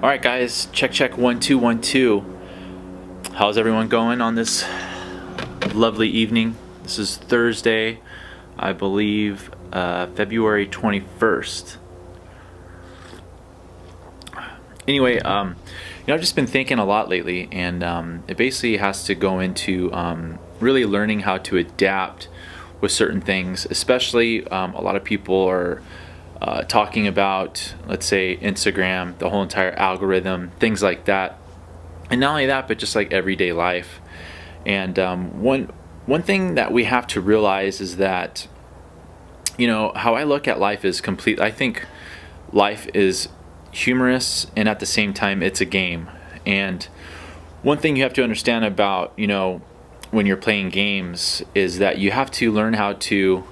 All right, guys, check 1 2 1 2. How's everyone going on this lovely evening? This is Thursday, I believe, February 21st. Anyway, I've just been thinking a lot lately, and it basically has to go into really learning how to adapt with certain things. Especially, a lot of people are talking about, let's say, Instagram, the whole entire algorithm, things like that. And not only that, but just like everyday life. And one thing that we have to realize is that, how I look at life is complete. I think life is humorous, and at the same time, it's a game. And one thing you have to understand about, when you're playing games is that you have to learn how to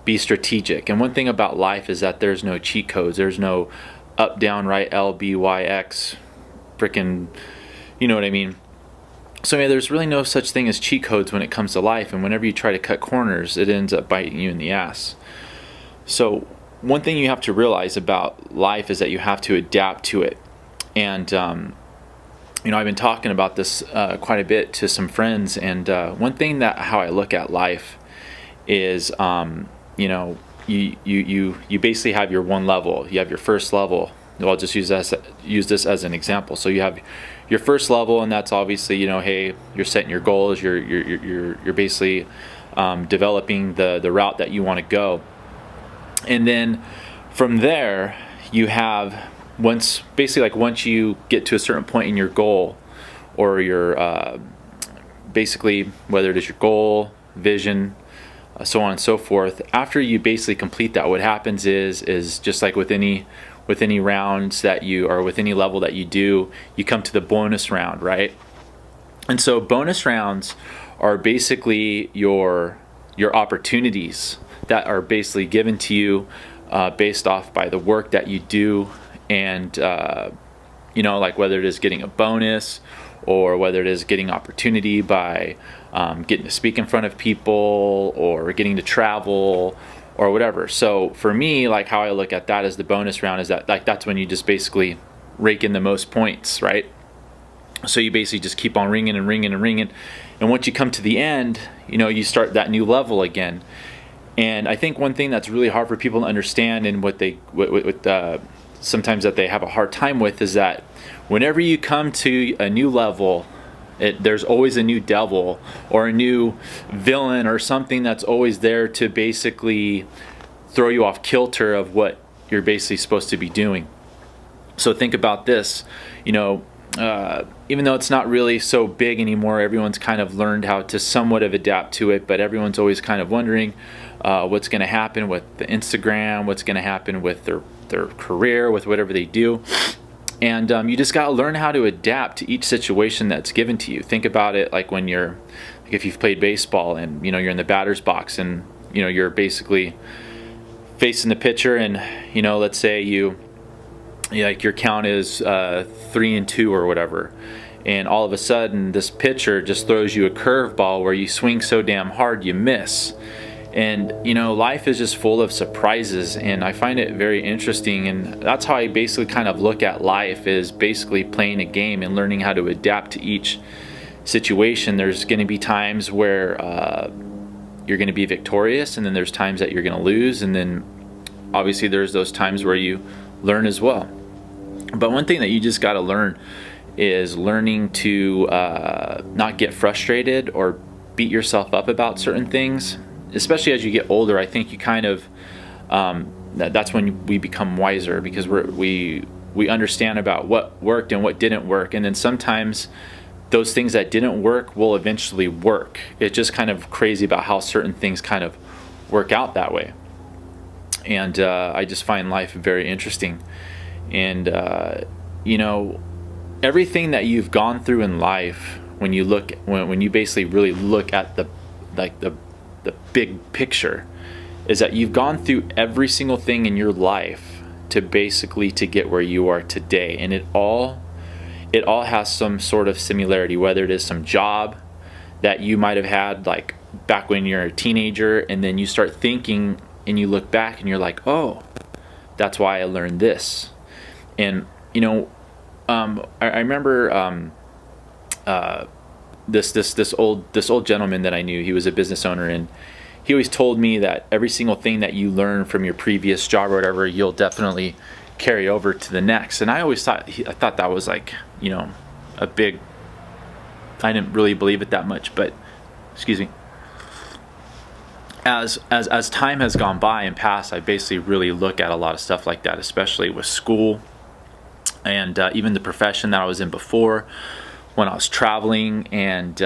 be strategic. And one thing about life is that there's no cheat codes. There's no up, down, right, L, B, Y, X, freaking, you know what I mean? So yeah, there's really no such thing as cheat codes when it comes to life. And whenever you try to cut corners, it ends up biting you in the ass. So one thing you have to realize about life is that you have to adapt to it. And, I've been talking about this quite a bit to some friends. And one thing that how I look at life is, you basically have your one level. You have your first level. I'll just use this as an example. So you have your first level, and that's obviously, hey, you're setting your goals. You're basically developing the route that you want to go. And then from there, you have once you get to a certain point in your goal, or your basically whether it is your goal, vision, so on and so forth. After you basically complete that, what happens is just like with any rounds that you, or with any level that you do, you come to the bonus round, right? And so bonus rounds are basically your opportunities that are basically given to you based off by the work that you do. And like whether it is getting a bonus, or whether it is getting opportunity by getting to speak in front of people, or getting to travel, or whatever. So for me, like how I look at that as the bonus round is that that's when you just basically rake in the most points, right? So you basically just keep on ringing and ringing and ringing, and once you come to the end, you start that new level again. And I think one thing that's really hard for people to understand, and what sometimes that they have a hard time with, is that whenever you come to a new level, there's always a new devil or a new villain or something that's always there to basically throw you off kilter of what you're basically supposed to be doing. So think about this, even though it's not really so big anymore, everyone's kind of learned how to somewhat of adapt to it, but everyone's always kind of wondering what's going to happen with the Instagram, what's going to happen with their career, with whatever they do. And you just got to learn how to adapt to each situation that's given to you. Think about it like when if you've played baseball and you're in the batter's box, and you're basically facing the pitcher, and let's say your count is 3-2 or whatever, and all of a sudden this pitcher just throws you a curveball where you swing so damn hard you miss. And life is just full of surprises, and I find it very interesting. And that's how I basically kind of look at life, is basically playing a game and learning how to adapt to each situation. There's going to be times where you're going to be victorious, and then there's times that you're going to lose, and then obviously there's those times where you learn as well. But one thing that you just got to learn is learning to not get frustrated or beat yourself up about certain things. Especially as you get older, I think you kind of that's when we become wiser, because we understand about what worked and what didn't work, and then sometimes those things that didn't work will eventually work. It's just kind of crazy about how certain things kind of work out that way. And I just find life very interesting. And everything that you've gone through in life, when you basically really look at the big picture, is that you've gone through every single thing in your life to get where you are today. And it all has some sort of similarity, whether it is some job that you might have had like back when you're a teenager, and then you start thinking and you look back and you're like, oh, that's why I learned this. And I remember this old gentleman that I knew. He was a business owner, and he always told me that every single thing that you learn from your previous job or whatever, you'll definitely carry over to the next. And I always thought I thought that was like, a big. I didn't really believe it that much, but excuse me. As time has gone by and passed, I basically really look at a lot of stuff like that, especially with school and even the profession that I was in before, when I was traveling, and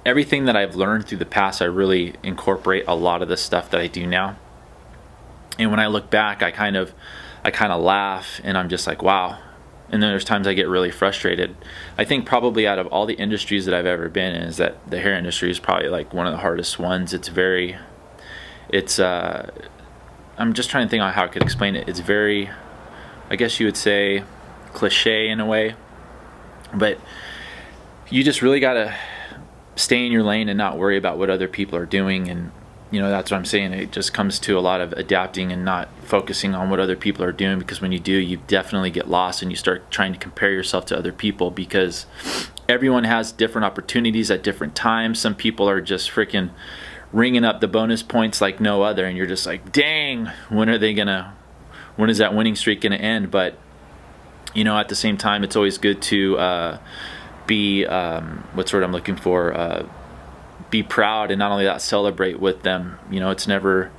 everything that I've learned through the past. I really incorporate a lot of the stuff that I do now. And when I look back, I kind of laugh, and I'm just like, wow. And then there's times I get really frustrated. I think probably out of all the industries that I've ever been in, is that the hair industry is probably like one of the hardest ones. I'm just trying to think on how I could explain it. It's very, I guess you would say, cliche in a way, but you just really gotta stay in your lane and not worry about what other people are doing. And that's what I'm saying. It just comes to a lot of adapting and not focusing on what other people are doing, because when you do, you definitely get lost and you start trying to compare yourself to other people, because everyone has different opportunities at different times. Some people are just freaking ringing up the bonus points like no other, and you're just like, dang, when is that winning streak gonna end? But at the same time, it's always good to be what's the word I'm looking for, be proud, and not only that, celebrate with them. It's never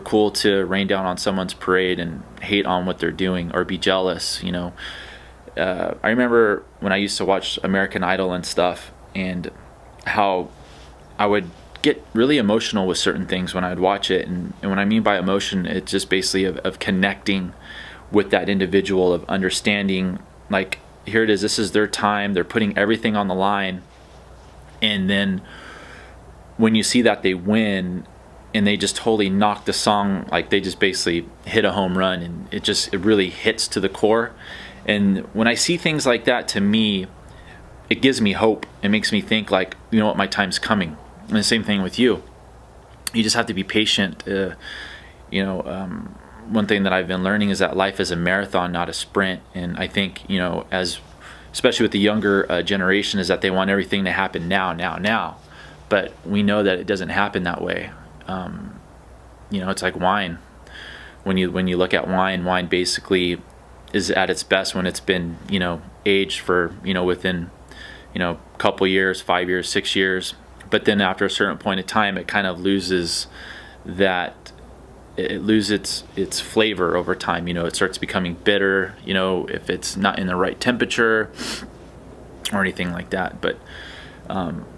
cool to rain down on someone's parade and hate on what they're doing or be jealous. I remember when I used to watch American Idol and stuff, and how I would get really emotional with certain things when I'd watch it. And when I mean by emotion, it's just basically of connecting with that individual, of understanding, like, here it is, this is their time, they're putting everything on the line, and then when you see that they win and they just totally knock the song, like they just basically hit a home run, and it really hits to the core. And when I see things like that, to me, it gives me hope. It makes me think, like, what, my time's coming. And the same thing with you. You just have to be patient. One thing that I've been learning is that life is a marathon, not a sprint. And I think, especially with the younger generation, is that they want everything to happen now. But we know that it doesn't happen that way. It's like wine. When you look at wine basically is at its best when it's been, aged for, within, couple years, 5 years, 6 years. But then after a certain point of time, it kind of loses its flavor over time. It starts becoming bitter, if it's not in the right temperature or anything like that. But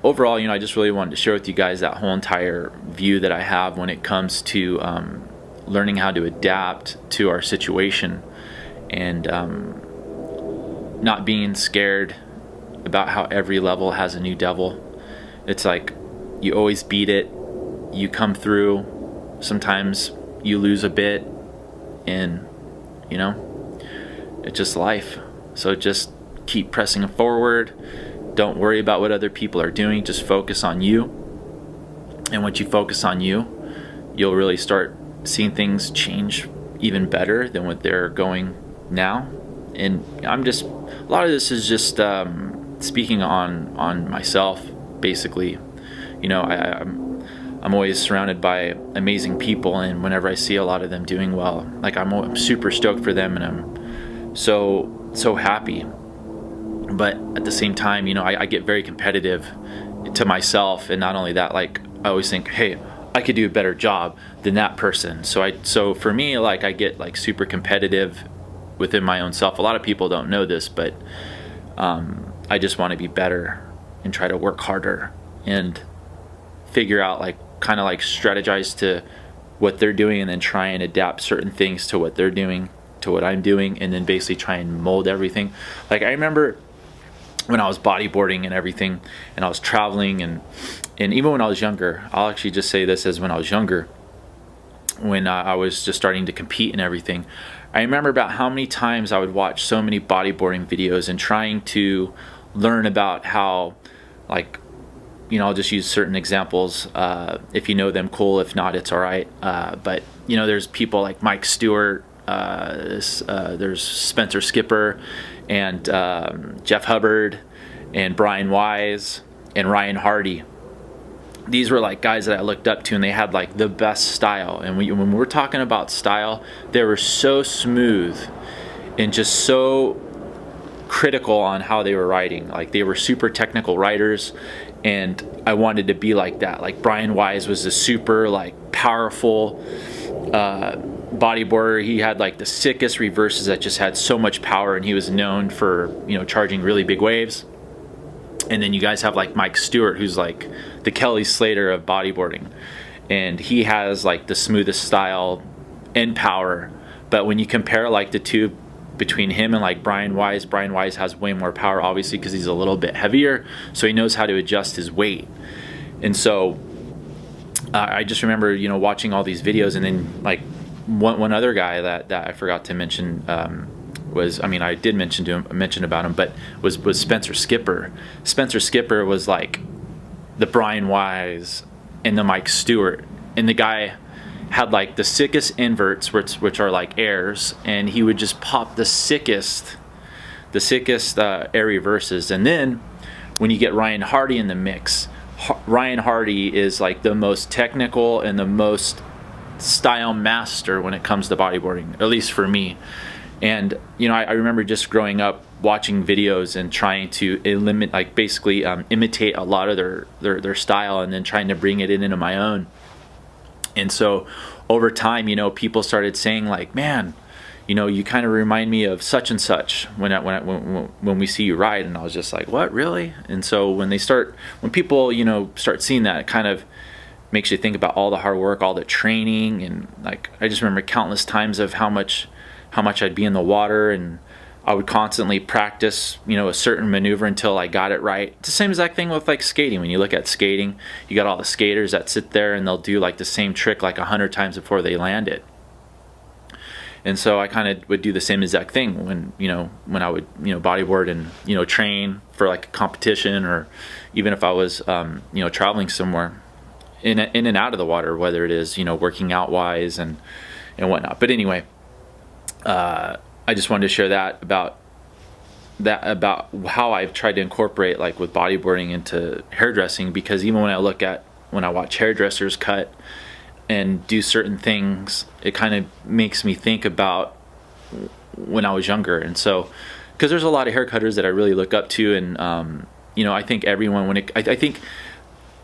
overall, I just really wanted to share with you guys that whole entire view that I have when it comes to learning how to adapt to our situation, and not being scared about how every level has a new devil. It's like you always beat it, you come through. Sometimes you lose a bit, and it's just life. So just keep pressing forward. Don't worry about what other people are doing. Just focus on you. And once you focus on you, you'll really start seeing things change even better than what they're going now. And a lot of this is just speaking on myself, basically. I'm always surrounded by amazing people, and whenever I see a lot of them doing well, like I'm super stoked for them, and I'm so happy. But at the same time, I get very competitive to myself, and not only that, like I always think, hey, I could do a better job than that person. So for me, like I get like super competitive within my own self. A lot of people don't know this, but I just want to be better and try to work harder and figure out, like, kind of like strategize to what they're doing, and then try and adapt certain things to what they're doing, to what I'm doing, and then basically try and mold everything. Like I remember when I was bodyboarding and everything, and I was traveling, and even when I was younger, I'll actually just say this as when I was younger, when I was just starting to compete and everything, I remember about how many times I would watch so many bodyboarding videos and trying to learn about how, like, I'll just use certain examples. If you know them, cool. If not, it's all right. But there's people like Mike Stewart, There's Spencer Skipper and Jeff Hubbard and Brian Wise and Ryan Hardy. These were like guys that I looked up to, and they had like the best style. And when we're talking about style, they were so smooth and just so critical on how they were riding. Like, they were super technical riders, and I wanted to be like that. Like, Brian Wise was a super like powerful bodyboarder. He had like the sickest reverses that just had so much power, and he was known for, you know, charging really big waves. And then you guys have like Mike Stewart, who's like the Kelly Slater of bodyboarding, and he has like the smoothest style and power. But when you compare like the two between him and like Brian Wise has way more power, obviously, because he's a little bit heavier, so he knows how to adjust his weight. And so I just remember, you know, watching all these videos, and then like one other guy that I forgot to mention was, I mean, I did mention about him, but was Spencer Skipper. Spencer Skipper was like the Brian Wise and the Mike Stewart, and the guy had like the sickest inverts, which are like airs, and he would just pop the sickest air reverses. And then when you get Ryan Hardy in the mix, Ryan Hardy is like the most technical and the most style master when it comes to bodyboarding, at least for me. And you know, I remember just growing up watching videos and trying to imitate a lot of their style, and then trying to bring it into my own. And so over time, you know, people started saying like, man, you know, you kind of remind me of such and such when we see you ride. And I was just like, what, really? And so when people, you know, start seeing that, it kind of makes you think about all the hard work, all the training. And like, I just remember countless times of how much I'd be in the water, and I would constantly practice, you know, a certain maneuver until I got it right. It's the same exact thing with like skating. When you look at skating, you got all the skaters that sit there and they'll do like the same trick like 100 times before they land it. And so I kind of would do the same exact thing when I would, you know, bodyboard and, you know, train for like a competition, or even if I was, you know, traveling somewhere in and out of the water, whether it is, you know, working out wise and whatnot. But anyway, I just wanted to share that about how I've tried to incorporate like with bodyboarding into hairdressing, because even when I watch hairdressers cut and do certain things, it kind of makes me think about when I was younger. And so, because there's a lot of hair cutters that I really look up to, and you know, I think everyone I think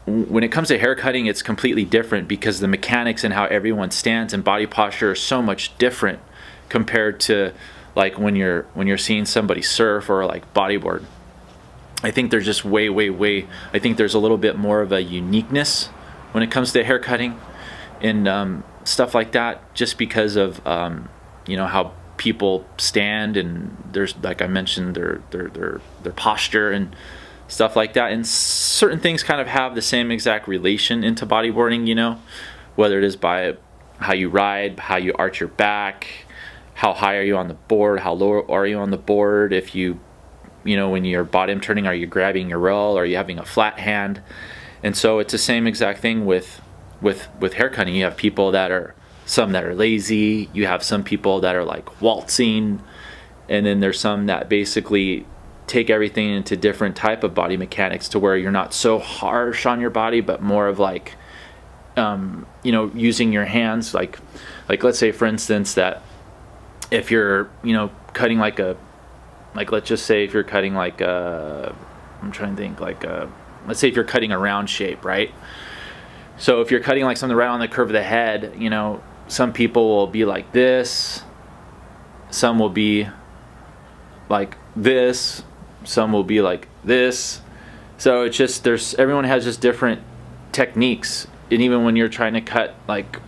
when it comes to hair cutting, it's completely different, because the mechanics and how everyone stands and body posture are so much different compared to like when you're seeing somebody surf or like bodyboard. I think there's just way I think there's a little bit more of a uniqueness when it comes to hair cutting and stuff like that, just because of you know, how people stand, and there's, like I mentioned, their posture and stuff like that. And certain things kind of have the same exact relation into bodyboarding, you know, whether it is by how you ride, how you arch your back, how high are you on the board, how low are you on the board, if you know, when you're bottom turning, are you grabbing your roll, or are you having a flat hand? And so it's the same exact thing with hair cutting. You have people some that are lazy, you have some people that are like waltzing, and then there's some that basically take everything into different type of body mechanics, to where you're not so harsh on your body, but more of like, you know, using your hands. Like let's say, for instance, that if you're, you know, cutting let's just say if you're cutting I'm trying to think, let's say if you're cutting a round shape, right? So if you're cutting like something right on the curve of the head, you know, some people will be like this, some will be like this, some will be like this. So it's just, everyone has just different techniques. And even when you're trying to cut like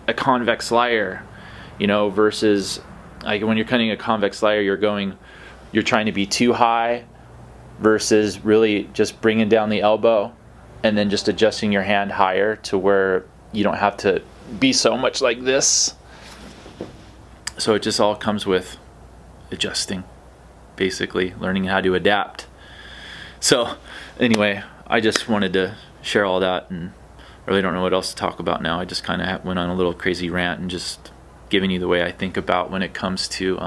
a convex lyre, you know, versus like when you're cutting a convex lyre, you're trying to be too high, versus really just bringing down the elbow and then just adjusting your hand higher to where you don't have to be so much like this. So it just all comes with adjusting, basically learning how to adapt. So anyway, I just wanted to share all that, and I really don't know what else to talk about now. I just kind of went on a little crazy rant and just giving you the way I think about when it comes to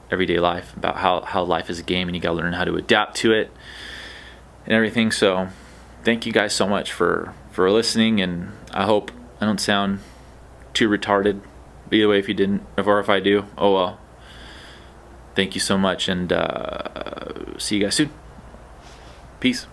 everyday life, about how life is a game and you got to learn how to adapt to it and everything. So thank you guys so much for listening, and I hope I don't sound too retarded. But either way, if you didn't, or if I do, oh well. Thank you so much, and see you guys soon. Peace.